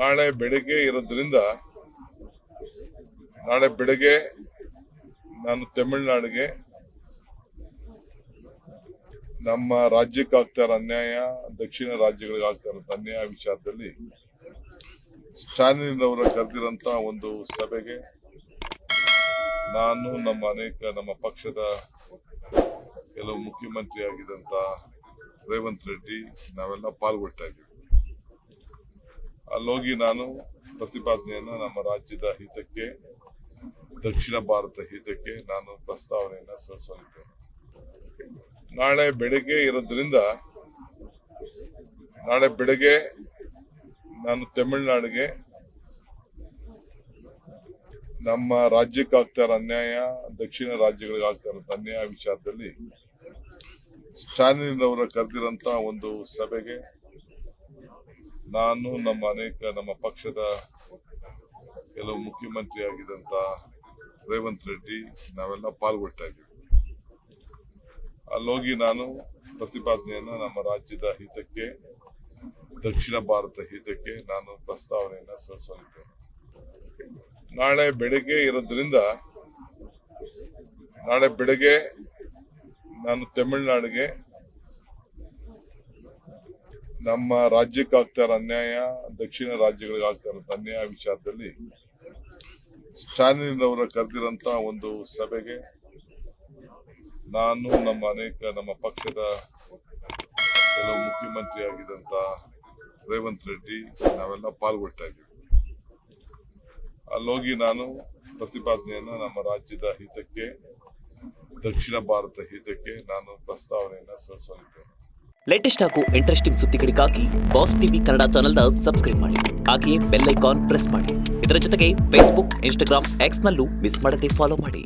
ನಾಳೆ ಬೆಳಗ್ಗೆ ಇರೋದ್ರಿಂದ ನಾಳೆ ಬೆಳಗ್ಗೆ ನಾನು ತಮಿಳುನಾಡಿಗೆ ನಮ್ಮ ರಾಜ್ಯಕ್ಕೆ ಆಗ್ತಾ ಇರೋ ಅನ್ಯಾಯ, ದಕ್ಷಿಣ ರಾಜ್ಯಗಳಿಗೆ ಆಗ್ತಾ ಇರೋ ಅನ್ಯಾಯ ವಿಚಾರದಲ್ಲಿ ಸ್ಟಾಲಿನ್ ಅವರ ಕರೆದಿರಂತ ಒಂದು ಸಭೆಗೆ ನಾನು ನಮ್ಮ ಪಕ್ಷದ ಕೆಲವು ಮುಖ್ಯಮಂತ್ರಿ ಆಗಿದಂತ ರೇವಂತ್ ರೆಡ್ಡಿ ನಾವೆಲ್ಲ ಪಾಲ್ಗೊಳ್ತಾ ಇದ್ದೀವಿ. ಅಲ್ಲೋಗಿ ನಾನು ಪ್ರತಿಪಾದನೆಯನ್ನ ನಮ್ಮ ರಾಜ್ಯದ ಹಿತಕ್ಕೆ, ದಕ್ಷಿಣ ಭಾರತ ಹಿತಕ್ಕೆ ನಾನು ಪ್ರಸ್ತಾವನೆಯನ್ನ ಸಲ್ಲಿಸಿದ್ದೇನೆ. ನಾಳೆ ಬೆಳಗ್ಗೆ ಇರೋದ್ರಿಂದ ನಾಳೆ ಬೆಳಗ್ಗೆ ನಾನು ತಮಿಳುನಾಡಿಗೆ ನಮ್ಮ ರಾಜ್ಯಕ್ಕೆ ಆಗ್ತಾ ಇರೋ ಅನ್ಯಾಯ, ದಕ್ಷಿಣ ರಾಜ್ಯಗಳಿಗೆ ಆಗ್ತಾ ಇರೋ ಅನ್ಯಾಯ ವಿಚಾರದಲ್ಲಿ ಸ್ಟಾಲಿನ್ ಅವರ ಕರೆದಿರಂತ ಒಂದು ಸಭೆಗೆ ನಾನು ನಮ್ಮ ಪಕ್ಷದ ಕೆಲವು ಮುಖ್ಯಮಂತ್ರಿ ಆಗಿದಂತ ರೇವಂತ್ ರೆಡ್ಡಿ ನಾವೆಲ್ಲ ಪಾಲ್ಗೊಳ್ತಾ ಇದ್ದೀವಿ. ಅಲ್ಲೋಗಿ ನಾನು ಪ್ರತಿಪಾದನೆಯನ್ನ ನಮ್ಮ ರಾಜ್ಯದ ಹಿತಕ್ಕೆ, ದಕ್ಷಿಣ ಭಾರತ ಹಿತಕ್ಕೆ ನಾನು ಪ್ರಸ್ತಾವನೆಯನ್ನ ಸಲ್ಲಿಸಿದ್ದೇನೆ. ನಾಳೆ ಬೆಳಗ್ಗೆ ಇರೋದ್ರಿಂದ ನಾಳೆ ಬೆಳಗ್ಗೆ ನಾನು ತಮಿಳುನಾಡಿಗೆ ನಮ್ಮ ರಾಜ್ಯಕ್ಕೆ ಆಗ್ತಾ ಇರೋ ಅನ್ಯಾಯ, ದಕ್ಷಿಣ ರಾಜ್ಯಗಳಿಗೆ ಆಗ್ತಾ ಇರೋ ಅನ್ಯಾಯ ವಿಚಾರದಲ್ಲಿ ಸ್ಟಾಲಿನ್ ಅವರ ಕರೆದಿರಂತ ಒಂದು ಸಭೆಗೆ ನಾನು ನಮ್ಮ ಪಕ್ಷದ ಕೆಲವು ಮುಖ್ಯಮಂತ್ರಿ ಆಗಿದಂತ ರೇವಂತ್ ರೆಡ್ಡಿ ನಾವೆಲ್ಲ ಪಾಲ್ಗೊಳ್ತಾ ಇದ್ದೀವಿ. ಅಲ್ಲೋಗಿ ನಾನು ಪ್ರತಿಪಾದನೆಯನ್ನ ನಮ್ಮ ರಾಜ್ಯದ ಹಿತಕ್ಕೆ, ದಕ್ಷಿಣ ಭಾರತ ಹಿತಕ್ಕೆ ನಾನು ಪ್ರಸ್ತಾವನೆಯನ್ನ ಸಲ್ಲಿಸಿದ್ದೇನೆ. ಲೇಟೆಸ್ಟ್ ಹಾಗೂ ಇಂಟ್ರೆಸ್ಟಿಂಗ್ ಸುದ್ದಿಗಳಿಗಾಗಿ ಬಾಸ್ ಟಿವಿ ಕನ್ನಡ ಚಾನೆಲ್ನ ಸಬ್ಸ್ಕ್ರೈಬ್ ಮಾಡಿ. ಹಾಗೆಯೇ ಬೆಲ್ ಐಕಾನ್ ಪ್ರೆಸ್ ಮಾಡಿ. ಇದರ ಜೊತೆಗೆ ಫೇಸ್ಬುಕ್, ಇನ್ಸ್ಟಾಗ್ರಾಮ್, ಎಕ್ಸ್ ನಲ್ಲೂ ಮಿಸ್ ಮಾಡದೆ ಫಾಲೋ ಮಾಡಿ.